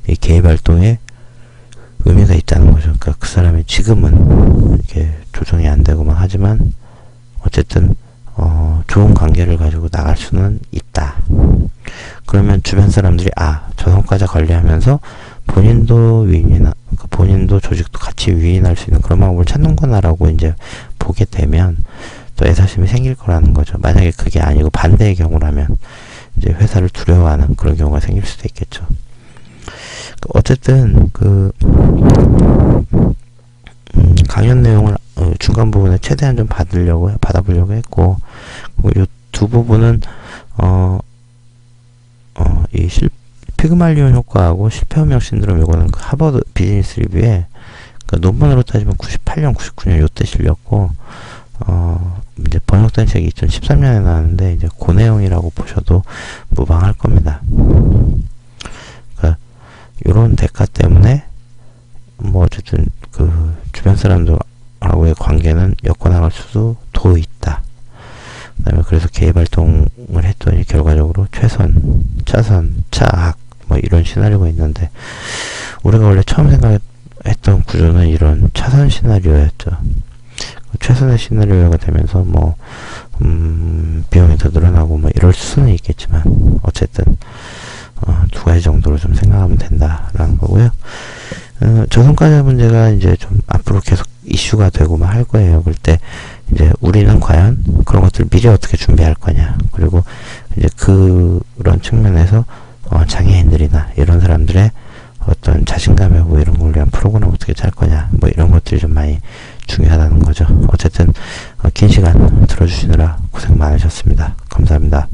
이 개입 활동에 의미가 있다는 거죠. 그러니까 그 사람이 지금은 이렇게 조정이 안 되고만 하지만 어쨌든 좋은 관계를 가지고 나갈 수는 있다. 그러면 주변 사람들이 저 성과자 관리하면서 본인도 위인이나 본인도 조직도 같이 위인할 수 있는 그런 방법을 찾는구나라고 이제 보게 되면 또 애사심이 생길 거라는 거죠. 만약에 그게 아니고 반대의 경우라면 이제 회사를 두려워하는 그런 경우가 생길 수도 있겠죠. 어쨌든 강연 내용을 중간 부분에 최대한 좀 받아보려고 했고, 요 두 부분은 이 피그말리온 효과하고 실패 운명 신드롬, 요거는 그 하버드 비즈니스 리뷰에 그 논문으로 따지면 98년, 99년 요때 실렸고, 이제 번역된 책이 2013년에 나왔는데 이제 그 내용이라고 보셔도 무방할 겁니다. 그러니까 요런 대가 때문에 뭐 어쨌든 그 주변 사람들하고의 관계는 엮어나갈 수도 도 있다. 그다음에 그래서 개입 활동을 했더니 결과적으로 최선, 차선, 차악 뭐 이런 시나리오가 있는데 우리가 원래 처음 생각했던 구조는 이런 차선 시나리오였죠. 최선의 시나리오가 되면서 뭐 비용이 더 늘어나고 뭐 이럴 수는 있겠지만 어쨌든 두 가지 정도로 좀 생각하면 된다라는 거고요. 저성과자 문제가 이제 좀 앞으로 계속 이슈가 되고 막 할 거예요. 그럴 때 이제 우리는 과연 그런 것들 미리 어떻게 준비할 거냐, 그리고 이제 그런 측면에서 장애인들이나 이런 사람들의 어떤 자신감 회복 이런 걸 위한 프로그램 어떻게 짤 거냐, 뭐 이런 것들이 좀 많이 중요하다는 거죠. 어쨌든 긴 시간 들어주시느라 고생 많으셨습니다. 감사합니다.